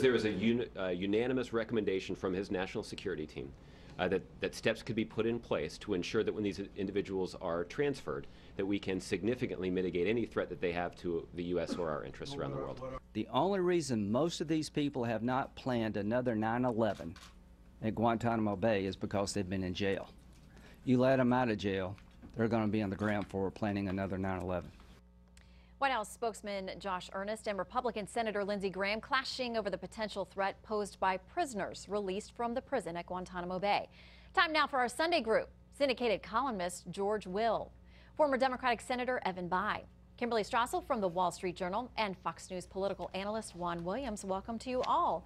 There was a unanimous recommendation from his national security team that steps could be put in place to ensure that when these individuals are transferred, that we can significantly mitigate any threat that they have to the U.S. or our interests around the world. The only reason most of these people have not planned another 9/11 at Guantanamo Bay is because they've been in jail. You let them out of jail, they're going to be on the ground floor planning another 9/11. White House spokesman Josh Earnest and Republican Senator Lindsey Graham clashing over the potential threat posed by prisoners released from the prison at Guantanamo Bay. Time now for our Sunday group. Syndicated columnist George Will, former Democratic Senator Evan Bayh, Kimberly Strassel from the Wall Street Journal, and Fox News political analyst Juan Williams. Welcome to you all.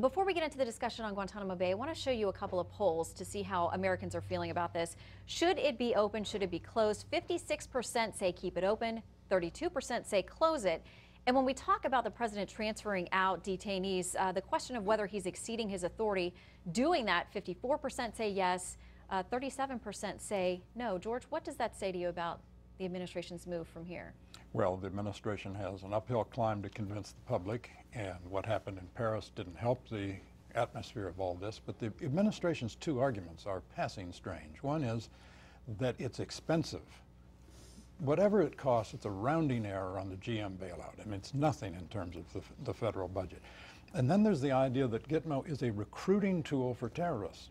Before we get into the discussion on Guantanamo Bay, I want to show you a couple of polls to see how Americans are feeling about this. Should it be open? Should it be closed? 56% say keep it open. 32% say close it. And when we talk about the president transferring out detainees, the question of whether he's exceeding his authority doing that, 54% say yes, 37% say no. George, what does that say to you about the administration's move from here? Well, the administration has an uphill climb to convince the public, and what happened in Paris didn't help the atmosphere of all this. But the administration's two arguments are passing strange. One is that it's expensive. Whatever it costs, it's a rounding error on the GM bailout. I mean, it's nothing in terms of the federal budget. And then there's the idea that Gitmo is a recruiting tool for terrorists.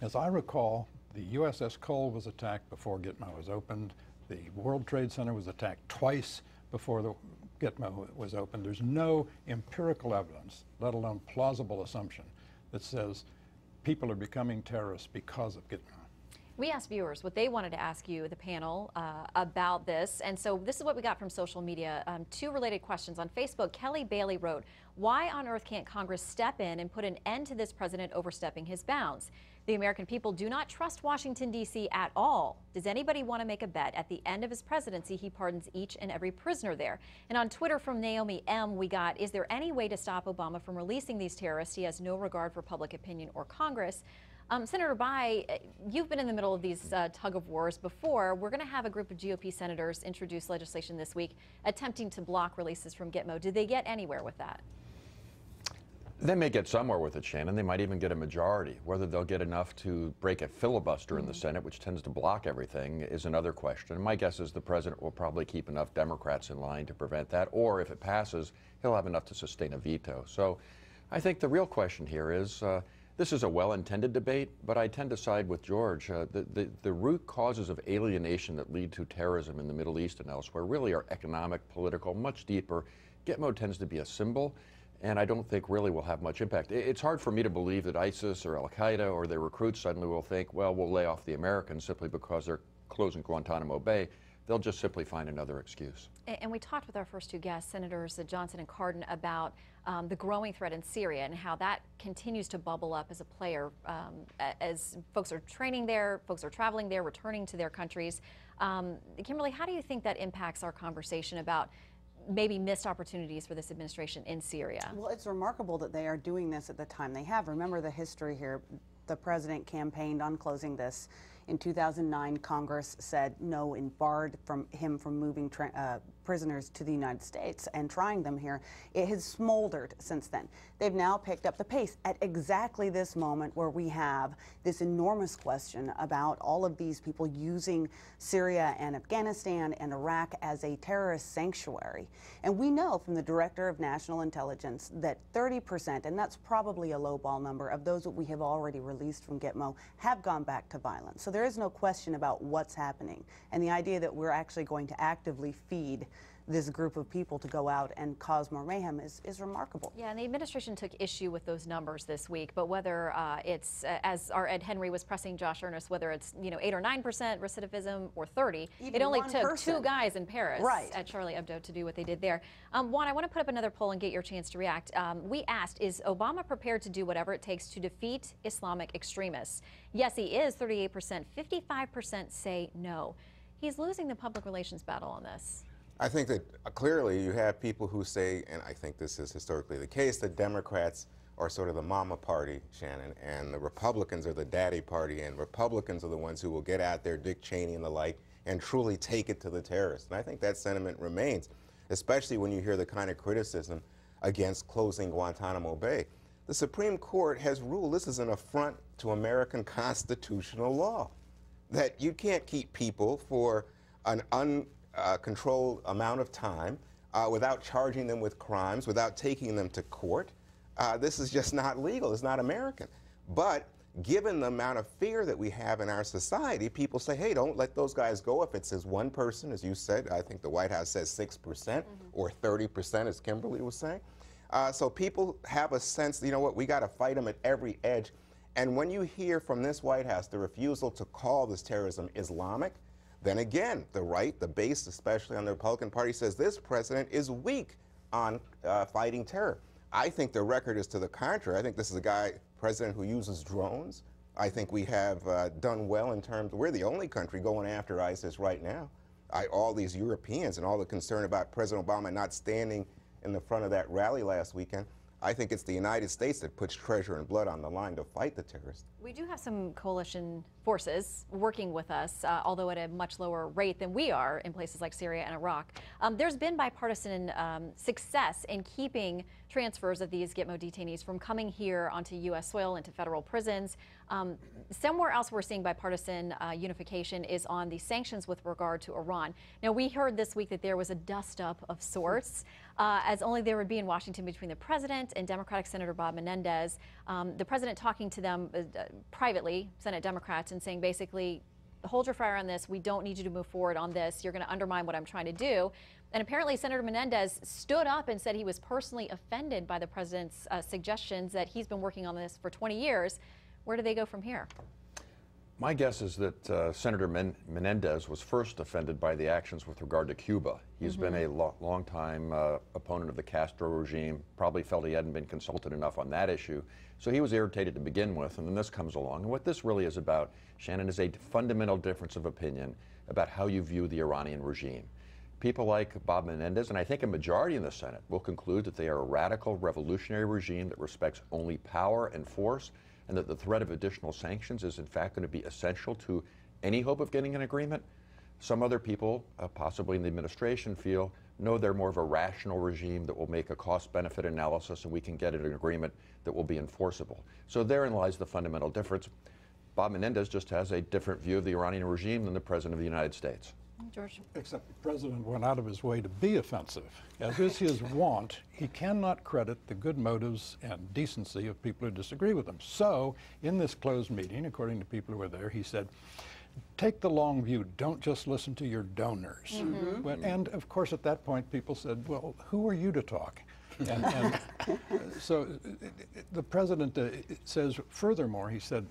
As I recall, the USS Cole was attacked before Gitmo was opened. The World Trade Center was attacked twice before the Gitmo was opened. There's no empirical evidence, let alone plausible assumption, that says people are becoming terrorists because of Gitmo. We asked viewers what they wanted to ask you, the panel, about this. And so this is what we got from social media. Two related questions. On Facebook, Kelly Bailey wrote, why on earth can't Congress step in and put an end to this president overstepping his bounds? The American people do not trust Washington, D.C. at all. Does anybody want to make a bet at the end of his presidency he pardons each and every prisoner there? And on Twitter from Naomi M, we got, is there any way to stop Obama from releasing these terrorists? He has no regard for public opinion or Congress. Senator Bayh, you've been in the middle of these tug of wars before. We're going to have a group of GOP senators introduce legislation this week attempting to block releases from Gitmo. Did they get anywhere with that? They may get somewhere with it, Shannon. They might even get a majority. Whether they'll get enough to break a filibuster in the Senate, which tends to block everything, is another question. My guess is the president will probably keep enough Democrats in line to prevent that, or if it passes, he'll have enough to sustain a veto. So I think the real question here is, this is a well-intended debate, but I tend to side with George. The root causes of alienation that lead to terrorism in the Middle East and elsewhere really are economic, political, much deeper. Gitmo tends to be a symbol, and I don't think really will have much impact. It's hard for me to believe that ISIS or Al-Qaeda or their recruits suddenly will think, well, we'll lay off the Americans simply because they're closing Guantanamo Bay. They'll just simply find another excuse. And we talked with our first two guests, Senators Johnson and Cardin, about the growing threat in Syria and how that continues to bubble up as a player as folks are training there, folks are traveling there, returning to their countries. Kimberly, how do you think that impacts our conversation about maybe missed opportunities for this administration in Syria? Well, it's remarkable that they are doing this at the time they have. Remember the history here. The president campaigned on closing this. In 2009, Congress said no and barred him from moving prisoners to the United States and trying them here. It has smoldered since then. They've now picked up the pace at exactly this moment where we have this enormous question about all of these people using Syria and Afghanistan and Iraq as a terrorist sanctuary. And we know from the Director of National Intelligence that 30%, and that's probably a lowball number, of those that we have already released from Gitmo have gone back to violence. So there is no question about what's happening. And the idea that we're actually going to actively feed this group of people to go out and cause more mayhem is remarkable. Yeah, and the administration took issue with those numbers this week, but whether it's, as our Ed Henry was pressing Josh Earnest, whether it's 8 or 9% recidivism or 30, even it only took person. 2 guys in Paris at Charlie Hebdo to do what they did there. Juan, I want to put up another poll and get your chance to react. We asked, is Obama prepared to do whatever it takes to defeat Islamic extremists? Yes, he is, 38%. 55% say no. He's losing the public relations battle on this. I think that clearly you have people who say, and I think this is historically the case, that Democrats are sort of the mama party, Shannon, and the Republicans are the daddy party, and Republicans are the ones who will get out there, Dick Cheney and the like, and truly take it to the terrorists. And I think that sentiment remains, especially when you hear the kind of criticism against closing Guantanamo Bay. The Supreme Court has ruled this is an affront to American constitutional law, that you can't keep people for an uncontrolled amount of time without charging them with crimes, without taking them to court. This is just not legal. It's not American. But given the amount of fear that we have in our society, people say, hey, don't let those guys go. If it says one person, as you said, I think the White House says 6% or 30%, as Kimberly was saying. So people have a sense, you know what, we got to fight them at every edge. And when you hear from this White House the refusal to call this terrorism Islamic, then again, the right, the base, especially on the Republican Party, says this president is weak on fighting terror. I think the record is to the contrary. I think this is a president who uses drones. I think we have done well in terms, we're the only country going after ISIS right now. All these Europeans and all the concern about President Obama not standing in the front of that rally last weekend, I think it's the United States that puts treasure and blood on the line to fight the terrorists. We do have some coalition forces working with us, although at a much lower rate than we are in places like Syria and Iraq. There's been bipartisan success in keeping transfers of these Gitmo detainees from coming here onto U.S. soil into federal prisons. Somewhere else we're seeing bipartisan unification is on the sanctions with regard to Iran. Now, we heard this week that there was a dust-up of sorts, as only there would be in Washington between the president and Democratic Senator Bob Menendez. The president talking to them privately, Senate Democrats, and saying basically, hold your fire on this. We don't need you to move forward on this. You're going to undermine what I'm trying to do. And apparently Senator Menendez stood up and said he was personally offended by the president's suggestions that he's been working on this for 20 years. Where do they go from here? My guess is that Senator Menendez was first offended by the actions with regard to Cuba. He's been a long-time opponent of the Castro regime, probably felt he hadn't been consulted enough on that issue. So he was irritated to begin with, and then this comes along. And what this really is about, Shannon, is a fundamental difference of opinion about how you view the Iranian regime. People like Bob Menendez, and I think a majority in the Senate, will conclude that they are a radical revolutionary regime that respects only power and force, and that the threat of additional sanctions is in fact going to be essential to any hope of getting an agreement. Some other people, possibly in the administration, feel, no, they're more of a rational regime that will make a cost-benefit analysis and we can get an agreement that will be enforceable. So therein lies the fundamental difference. Bob Menendez just has a different view of the Iranian regime than the President of the United States. George. Except the president went out of his way to be offensive. As is his wont, he cannot credit the good motives and decency of people who disagree with him. So, in this closed meeting, according to people who were there, he said, take the long view, don't just listen to your donors. And of course, at that point, people said, well, who are you to talk? And so the president says, furthermore, he said,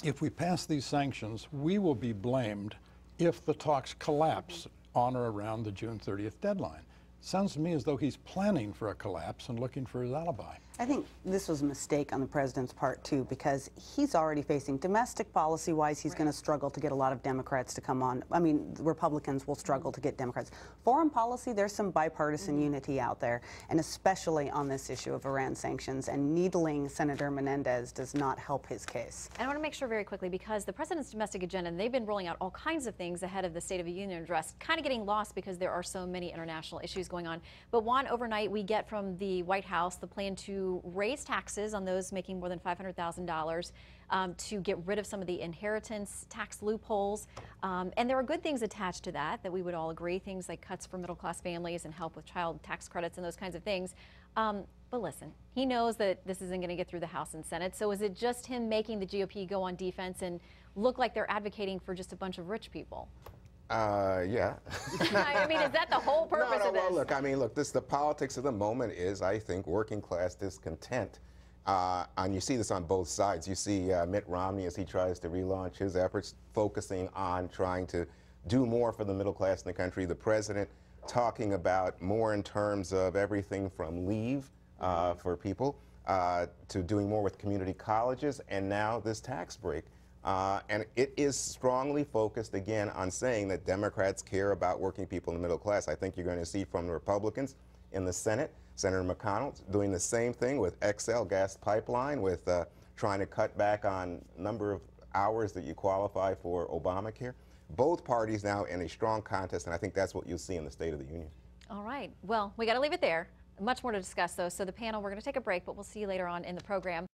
if we pass these sanctions, we will be blamed if the talks collapse on or around the June 30th deadline. Sounds to me as though he's planning for a collapse and looking for his alibi. I think this was a mistake on the president's part, too, because he's already facing domestic policy-wise. He's going to struggle to get a lot of Democrats to come on. I mean, Republicans will struggle to get Democrats. Foreign policy, there's some bipartisan unity out there, and especially on this issue of Iran sanctions. And needling Senator Menendez does not help his case. And I want to make sure very quickly, because the president's domestic agenda, and they've been rolling out all kinds of things ahead of the State of the Union address, kind of getting lost because there are so many international issues going on. But Juan, overnight we get from the White House the plan to raise taxes on those making more than $500,000, to get rid of some of the inheritance tax loopholes. And there are good things attached to that we would all agree, things like cuts for middle-class families and help with child tax credits and those kinds of things. But listen, he knows that this isn't going to get through the House and Senate, so is it just him making the GOP go on defense and look like they're advocating for just a bunch of rich people? Yeah. I mean, is that the whole purpose of this? Well, look, I mean, look, the politics of the moment is, I think, working class discontent. And you see this on both sides. You see Mitt Romney, as he tries to relaunch his efforts, focusing on trying to do more for the middle class in the country. The president talking about more in terms of everything from leave for people to doing more with community colleges, and now this tax break. And it is strongly focused, again, on saying that Democrats care about working people in the middle class. I think you're going to see from the Republicans in the Senate, Senator McConnell doing the same thing with XL gas pipeline, with trying to cut back on number of hours that you qualify for Obamacare. Both parties now in a strong contest, and I think that's what you'll see in the State of the Union. All right. Well, we got to leave it there. Much more to discuss, though. So the panel, we're going to take a break, but we'll see you later on in the program.